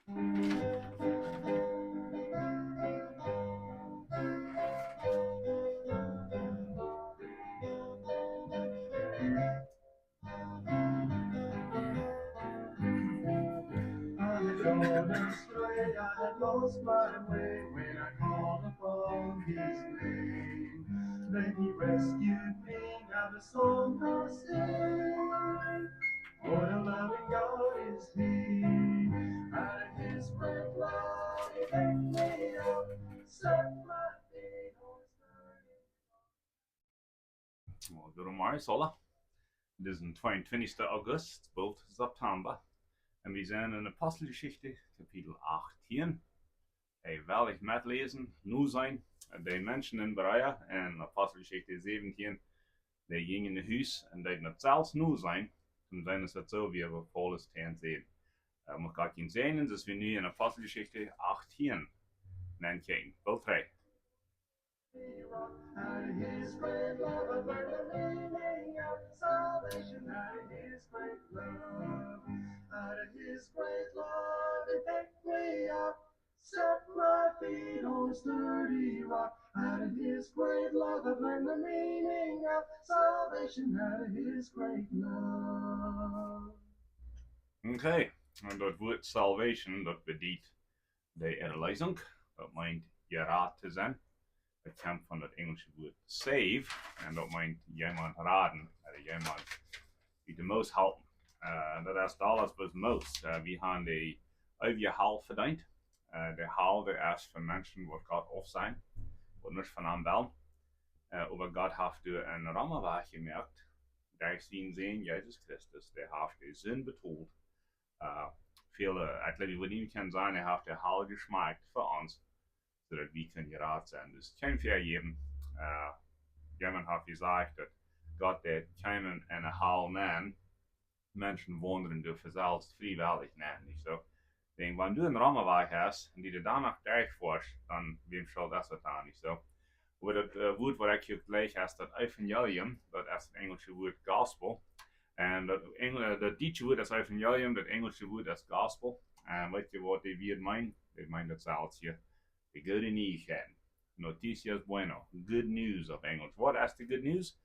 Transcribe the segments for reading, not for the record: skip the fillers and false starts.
Gone astray, I had lost my way when I called upon His name. Then He rescued me, now the song I sing. What a loving God is He! Out of His great love, He picked me up, set my feet on Goedemorgen, Sola. Het is een 22 August, 12 September. En we zijn in Apostelgeschichte, kapitel 18. Hey, wil ik metlezen, nu zijn. De mensen in Bereia en Apostelgeschichte 17, die gingen in huis en die het zelfs nu zijn. Toen zijn het zo wie we Paulus tegen zien. Maar ik kan zien, dat we nu in Apostelgeschichte 18 nemen. Wel 3. Out of His great love, I've learned the meaning of salvation. Out of His great love, out of His great love, He picked me up, set my feet on sturdy rock. Out of His great love, I've learned the meaning of salvation. Out of His great love. Okay, en dat woord salvation, dat bedient de erlezing. Dat meint geraad te zijn. Het komt van het Engelse woord save. En dat meint iemand raden. Iemand die de most helpen. Dat is alles wat most. We hebben de over haal verdiend. De haal de is voor mensen wat God af zijn. Wat niet van hem wel. Aber God heeft door een rammenweg gemerkt. Daar zien Jezus Christus. Der heeft de zin betoeld. Ik wil niet kunnen zeggen, hij heeft de haal geschmaakt voor ons. Zodat we kunnen geraad zijn. Dus het kan voor jedem. Jemand hat gesagt, dass Gott der keinen eine Hall nennen, Menschen wandern durch selbst freiwillig nennen. Nicht so? Denn wenn du einen Rammenweg hast und die du danach durchforschst, dann wem soll das getan, nicht so? Aber das Wort, was ich hier gleich habe, das Evangelium, das ist das englische Wort Gospel. Und das deutsche Wort, das Evangelium, das englische Wort, das Gospel. Und weißt du, was die wir meinen? Die meinen das alles hier. Die gute Neuigkeiten. Noticias bueno, good news op Engels. Wat is de good news?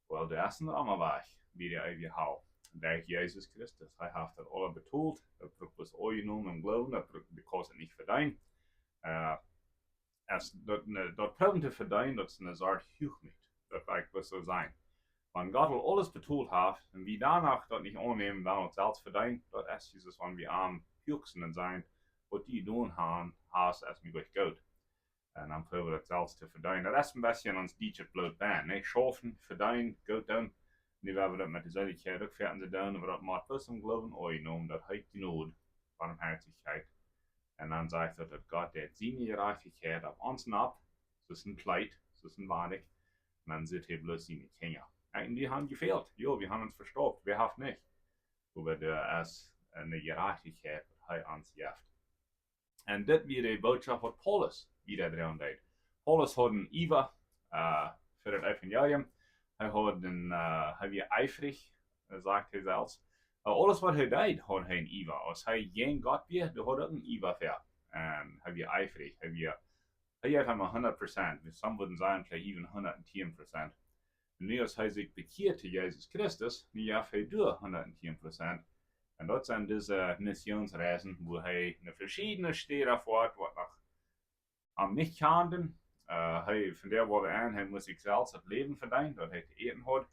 Wel, de is een rammenweg, wie de eeuwige hou. Dank Jezus Christus. Hij heeft dat alle betoeld. Dat broek was oorgenomen en geloven. Dat broek kost het niet verdienen. Dat proberen te verdienen, dat is een soort huwelijk. Dat wil zo zijn. Wanneer God al alles betoeld heeft, en wie danach dat niet aannemen, dan het zelfs verdienen, dat is Jesus, wanneer we aan huwelijken zijn, wat die doen gaan, haast als mij goed. En dan proberen we dat zelfs te verdienen. Dat is een beetje ons Duitse bloot baan. Nee, schaffen, verdienen, goed doen. Nu hebben we dat met de zuidelijkheid ook verder gedaan. Maar dat maakt wel zo'n geloven ooit dat heeft die nood van barmhartigheid. En dan zegt dat God der zijn gerechtigheid op ons nap. So ist ein Kleid, so ist ein Wahrnig. Und dann sind hier bloß seine Kinder. Und die haben gefehlt. Jo, wir haben uns verstopft. Wer hat nicht? Aber da ist eine Gerechtigkeit, die er uns gibt. Und das wird die Botschaft von Paulus wieder dran deed. Paulus had een Iva voor het evangelium. Hij was ijverig, sagt hij zelfs. Alles wat hij deed, had hij een Iva. Als hij geen God weer, dan had hij een Iva voor. En hij was ijverig. Hij heeft hem 100%. Some würden sagen, vielleicht even 110%. En nu als hij zich bekeert zu Jesus Christus, nu heeft hij door 110%. En dat zijn deze missionsreizen, wo hij naar verschillende steden voort, wat nog am nicht kannten. Von der Woche an, hij moest zichzelf het leven verdienen, dat hij te eten had.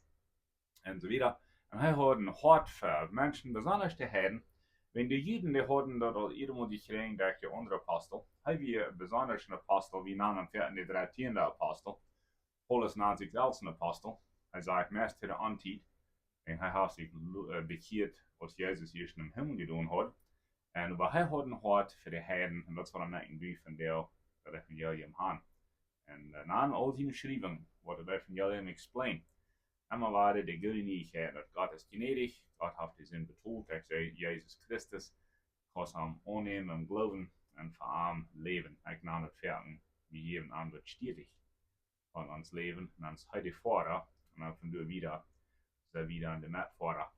En zo wieder. En hij had een hart voor mensen, besonders te heden. Wenn die Juden, die hadden dat al iedereen gekregen durch de andere apostel. Hij was besonders een apostel, wie namen hem de 13e apostel. Paulus naam zichzelf een apostel. Hij zegt meest te de antied. En hij heeft zich bekeerd, als Jezus hier in de hemel gedaan had. En maar hij had een hart voor de heiden. En dat is wat hij maken doet van dat evangelium aan. En na al die schrijven, wat het evangelium explain. Einmal war de goede nieuwigheid dat God is gnädig, God heeft de zin betoeld, dat zij Jezus Christus, God hem aannemen en geloven en voor hem leven. Ik nam het verden, we geven aan wat stetig van ons leven en ons heute Vater en dan van wieder, so wieder an de Met Vater.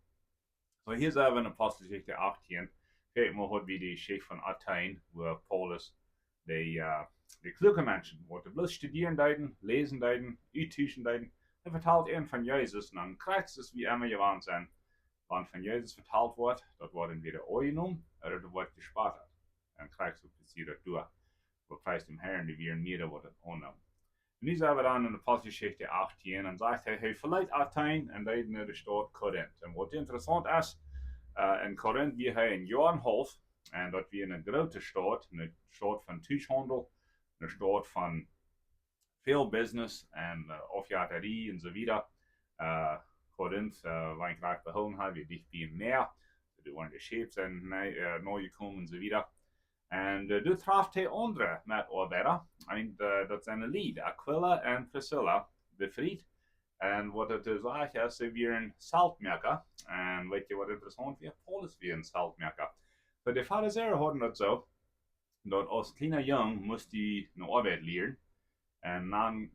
So hier zijn we in Apostelgeschichte 18, Kijk maar wat wie die Schicht von Athen, wo Paulus die kluge Menschen, die bloß studieren deiden, lesen deiden, uittuschen deiden, er vertelt ihnen von Jesus und dann krijgt es wie immer gewandt zijn. Wann von Jesus vertelt wordt, dat wordt entweder oorgenomen, oder dat wordt gespart. En krijgt es precies dat door. Wo prijst dem Herrn, die wir mir wordt het onnemen. En nu zijn we dan in de Apostelgeschichte 18 en zegt hij verlaat Athen en deed naar de stad Korinth. En wat interessant is, in Korinth wie hij een jaar en half, en dat weer een grote stad, een stad van tuchhandel, een stad van veel business en afjaterie en zo verder. Korinth, waar ik graag behouden had, weer dicht bij een meer. Er waren de schepen zijn neu gekomen en zo verder. En toen traf hij anderen met arbeiders. En dat zijn een lied, Aquila en Priscilla, bevriend. En wat het zegt is, ze weer een saltmerker. En weet je wat interessant is? Paulus weer een saltmerker. Maar de Pharisäer hadden dat zo, dat als kleiner jong moest hij een arbeid leren. En dan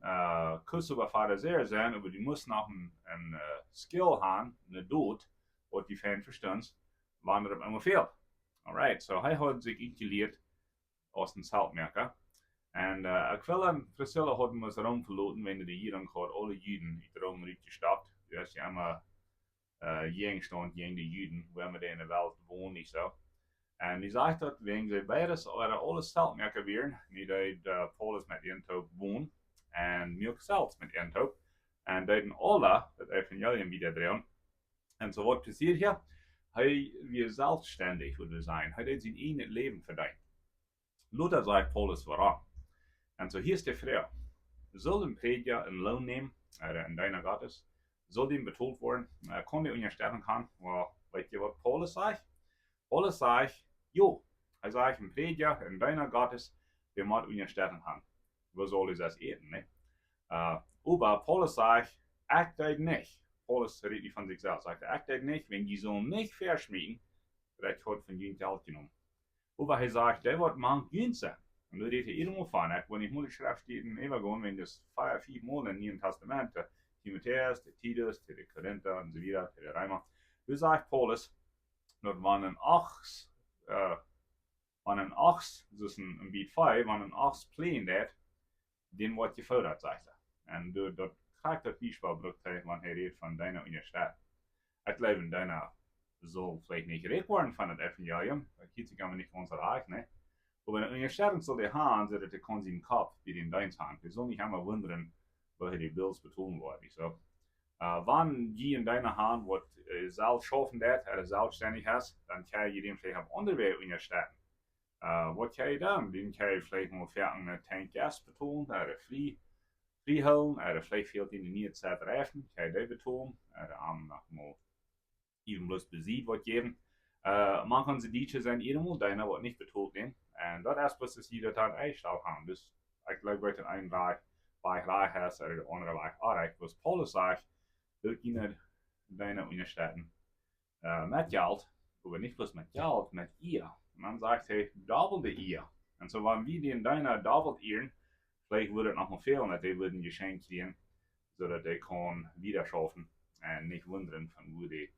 kussen we Pharisäer zijn, aber die moesten nog een skill hebben, een dood, wat die fan verstands, wanneer het allemaal veel. Alright, so hij had zich ingeleerd als een saltmerker. En Aquila en Priscilla hadden ons Rom verloten, wanneer de Juden gehad, alle Juden uit Rom uitgestapt. Dus je allemaal gegenstand tegen de Juden, waar we in de wereld wonen, niet zo. En die zegt dat wegen ze beides alle saltmerker weer, niet dat Paulus met de enthoop woont, en Milk zelfs met de enthoop. En deden alle het evangelium wieder drehen. En zo wat passiert hier? Hij weer zelfstandig wilde zijn. Hij deed zijn eigen leven verdienen. Luther sagt Paulus waarom. En zo hier is de vraag. Soll een prediger een loon nemen, in deiner Gottes? Soll die betaald worden? Kon die onderstellen gaan? Well, weet je wat Paulus zegt? Paulus zegt, jo, hij zegt een prediger in deiner Gottes, die moet onderstellen gaan. We zullen das eten, ne? Aber Paulus sagt, act dit nicht. Paulus redet nicht von sich selbst, sagt, act dit nicht, wenn die so nicht verschmieden, vielleicht hat von ihnen Geld genommen. Aber er sagt, der wird man günstig sein. Und da redet er irgendwo von, wenn ich mal die Schrift steht in Evagon, wenn das 4 Mal im Neuen Testament, der Timotheus, der Titus, der Korinther und so weiter, der Reimer, da sagt Paulus, dass wenn ein Ochs, dus een beat 5, wenn ein Ochs pleen dat, den wordt gefördert, sagt er. Und dat krijgt dat Beispiel brukt hij, wanneer hij redt van deiner Universität. Het leven deiner zal vielleicht nicht gerecht worden von het evangelium, dat kiet zich allemaal niet ons erreichen, ne? Aber in der Stellung soll der Hahn, so dass der kann seinen Kopf wie den deins haben. Wir sollen nicht einmal wundern, welche die Bills betonen worden. So, wann je in deiner Hand wird selbst schaffen dat, oder selbstständig hast, dann kann je dem vielleicht auf andere Wege unterstützen. Was kann je dann? Den kann je vielleicht mal für einen Tank Gas betonen, oder freeholen, oder vielleicht fehlt in der Nähe Zeit reifen, kann je das betonen, oder am noch mal even bloß besiegt wird geben. Man kann sie die zijn iedereen, deiner wordt niet betoeld in. En dat is precies die dat aan eigen gaan. Dus ik geloof dat een weg has, of de andere weg aanreikt. Was Paulus zegt, dat je niet deiner ondersteunen met geld, maar niet bloß met geld, met eer. En dan zegt hij, dobbel de eer. En zo wanneer wie die in deiner dobbelt eeren, vielleicht würde het nog maar veel, dat die würden geschenkt kriegen, zodat die kon wieder schaffen en niet wunderen van hoe die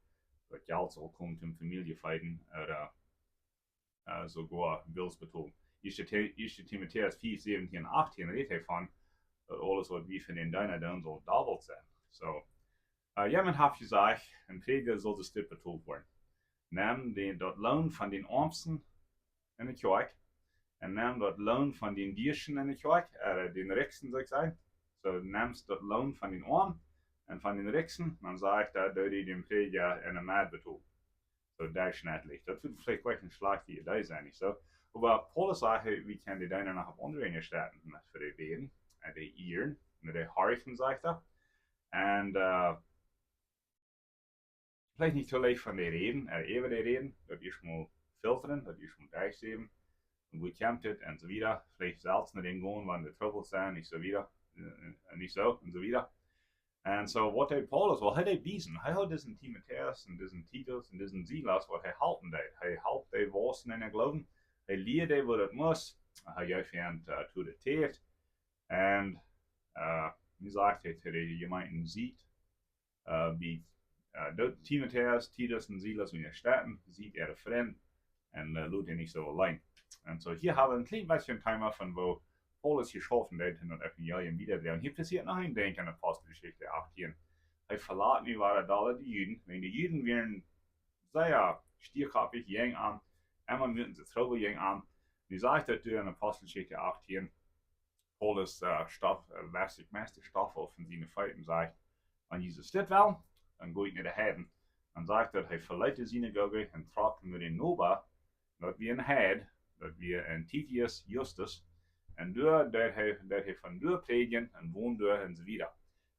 dat geld zal komen in familiefeiten oder sogar Bills betonen. Eerste Timotheus 4, 17 en 18 redt hij van dat alles wat wie van den deiner doen zal dobbeld zijn. So, jemand heeft gezegd, een prediger zal dus dit betoeld worden. Neem dat loon van den armsten in de kerk en neem dat loon van den diersten in de kerk, den rijksten zou ik zeggen. So, neem dat loon van den armen en van den rijksten, dan zegt dat die den prediger in een maat betoelt. So durchschnittlich. Das wird vielleicht gleich ein Schlag die Idee sein, nicht so? Aber Paulus sagt, wie kann die deiner noch auf andere Universitäten für die beten, die Ehren, die Harchen, sagt er. Und vielleicht nicht so leicht von den Reden, über die Reden, das ist mal filtern, das ist mal durchsehen, und wie kommt es, und so wieder. Vielleicht selbst nicht hingehen, wenn die Trouble sind, nicht so wieder, nicht so, und so wieder. And so what did Paulus, well, hij bewezen. Hij had diesen Timotheus en diesen Titus en diesen Silas, wat hij helpen deed. Hij helpt die wassen in het geloven. Hij leerde wat het moest. Hij gaf hen toe de tijd. En hij zegt hij tegen de gemeenten ziet, wie Timotheus, Titus en Silas in de steden, ziet er vriend, en loopt hij niet zo alleen. En zo hier hebben we een klein beetje een thema van wo Paulus geschaffen heeft in het Evangelium wiederbrengen. Hier passiert nog een ding in Apostelgeschichte 18. Hij verlaat nu waren alle die Juden. En de Juden werden sehr stierkapig jeng aan. En man müssen sie trouble jeng aan. Nu zegt dat in Apostelgeschichte 18 Paulus lässt meeste Stoff auf in seine Feiten sagt, wenn Jesus dit wel, dann geht nicht daheim. Dann sagt er, hij verleitte Synagoge en trok met een Noba, dat we een Head, dat we een Titius Justus, en door dat hij van door predigen en woon door en zo wieder.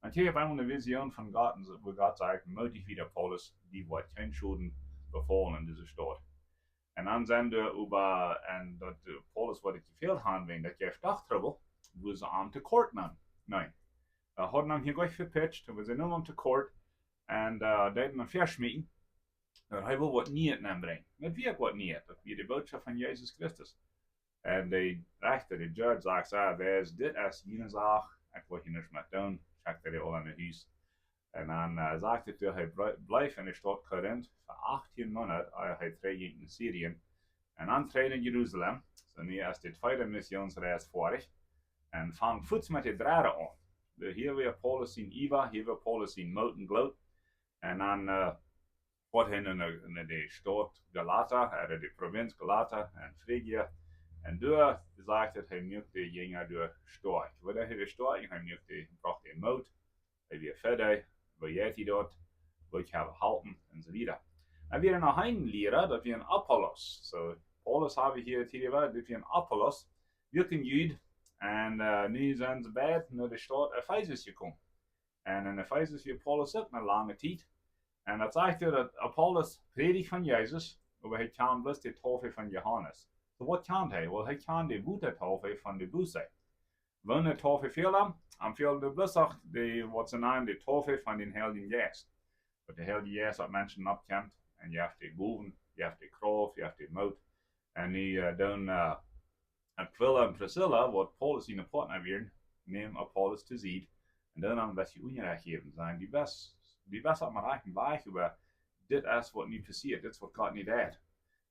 Und hier haben wir eine Vision von Gott, wo Gott sagt, möchte wieder Paulus, die wird kein Schulden befallen in dieser Stadt. Und dann sind wir über, und dass Paulus wollte gefehlt haben, wegen dat je Dachtrubel, wo sie am te kort nemen. Nein. Hadden hem hier gleich verpitcht, we zijn nu am te kort, en dat hem verschmieten. Hij wil wat niet aanbrengen. Dat wie ook wat niet, dat wie de boodschap van Jezus Christus. En de rechter, de judge, zegt, wees dit als jene zaak, ik wil je niks meer doen, checkt hij al in het huis. En dan zegt hij dat hij blijft in de stad Korinth voor 18 maanden, hij treedt in Syrië. En dan treedt in Jeruzalem, zo nu is de tweede missionsreis vorig. En vangt voets met de draden aan. Hier weer Paulus in Iva, hier weer Paulus in Molten Gloot. En dan wordt hij in de stad Galata, de provincie Galata en Phrygia. En door zegt het, hij moet de jongen door stork. Wanneer hij de stork, hij moet de bracht in moot. Hij weer verder, waar jij die dort, wil je hebben halten en zo wieder. En weer nog een leraar, dat we een Apollos. So, Paulus hebben hier het hier, dat we een Apollos, weer een Jude. En nu zijn ze beide naar de stad Ephesus gekomen. En in Ephesus weer Paulus ook een lange tijd. En dat zegt er dat Apollos predigt van Jezus, maar hij kan bloos de taufe van Johannes. So wat kan hij? Wel, hij kan de woede-taufe van de Buße. Wanneer de taufe veel am veel de bloos ook de, wat ze naam, de taufe van de Heilige Geest. Dat de Heilige Geest dat mensen opkomt. En je hebt de boven, je hebt de kracht, je hebt de moed. En nu dan Aquila en Priscilla, wat Paulus in de partner werden, nemen Apollos te zien. En dan een beetje onrecht geven zijn. Die best op mijn eigen weg over dit is wat niet passiert, dit is wat God niet deed.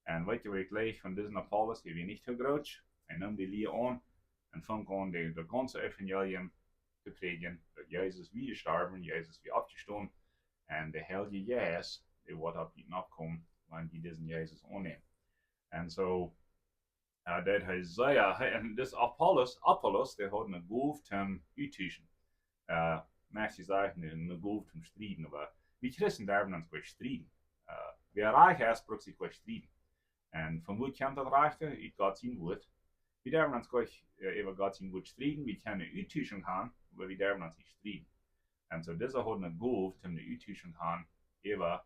En weet je wat ik lees van deze Apollos, die we niet te groot. Hij nam die leer aan en vond aan de ganze evangelium te predigen. Dat Jezus weer gestorven, Jezus weer opgestaan. En de Heilige Geest, die wordt op je opkomen, wanneer die deze Jezus aanneemt. En zo, dat hij zei, en dus Apollos, die had een golf ten uittuschen. Mensen zeggen, een golf ten strijden, maar wie christen daarvan aan het strijden. Wie reich is, brookt zich wat strijden. En van hoe komt dat reichte? Ik God zien woord. Wie daarvan aan het even God zien woord strijden, wie kan een uittuschen gaan, maar wie daarvan aan zich strijden. En zo deze had een golf ten de uittuschen gaan, even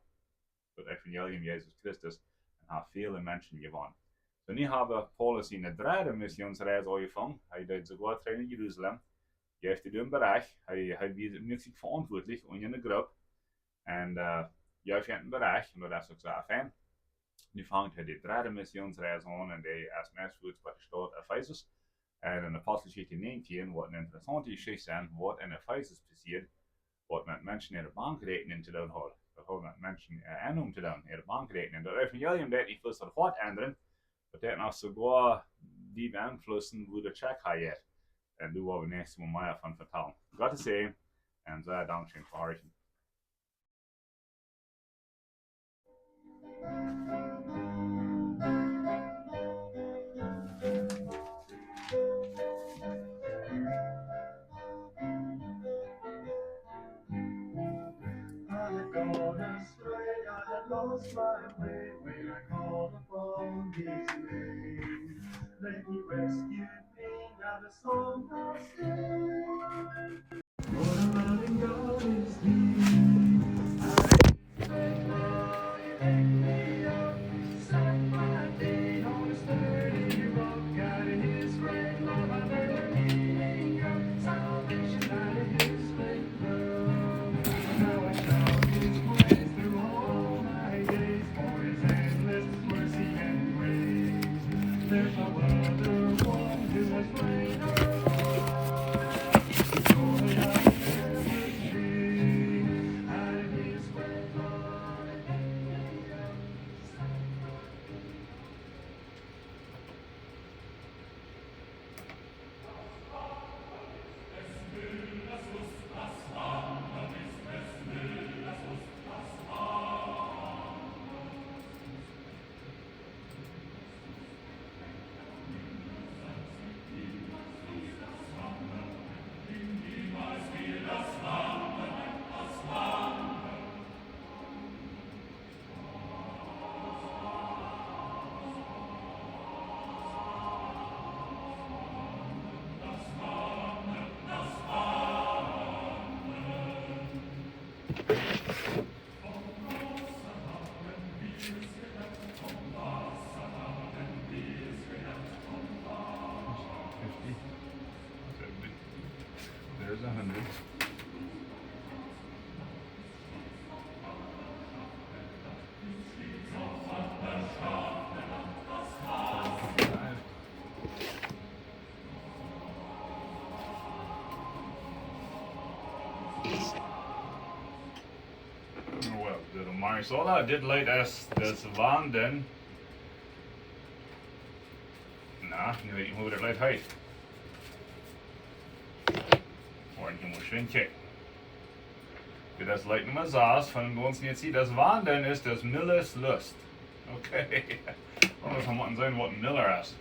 het evangelium Jezus Christus, en heeft vele mensen gewonnen. So nu hebben Paulus in de derde missionsreis aangevangen. Hij deed sogar in Jeruzalem. Hij heeft het bereik. Hij maakt zich verantwoordelijk in een groep. En jij vindt een bereik, en dat is ook zo fijn. Nu vangt hij de derde missionsreis aan en hij is meestal bij de stad Ephesus. En in Apostelgeschichte 19 wordt een interessante geschichte zijn wat in Ephesus passiert, wat met mensen in de bankrekening te doen had. Dat had met mensen aannoem te doen in de bankrekening. Dat evangelium deed niet veel tot wat ändern. Dat heeft nog sogar die beeinflussen, wo der Check hat. En du wollen nächstes Mal mehr davon vertellen. Gott sehen und sehr dankschön für euch. Lost my way when I called upon His name. Then He rescued me, not a song I'll sing. What a loving God is He. Great love, He picked me up, set my feet on a sturdy rock. Out of His great love, I learned the meaning of salvation. Out of His great love, now I shout His praise through all my days. For His endless mercy and grace. There's no other one who has greater love. Joy I never see. Out of His great love, it picked me up, set my feet. There's 100. Well, little Marisola, dit leidt es des Wanden. Na, nu weet je hoe dat leidt heet. Und je muss schön checken. Für das leidt Nummer 6 von uns jetzt hier, das Wanden ist des Millers Lust. Okay. Und das muss sein, was ein Miller ist.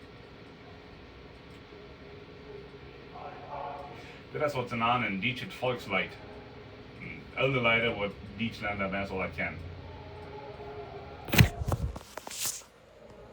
Das ist was ein Deutsches Volkslied. Oude Leiden, wat Duitsland daar best wel kennen.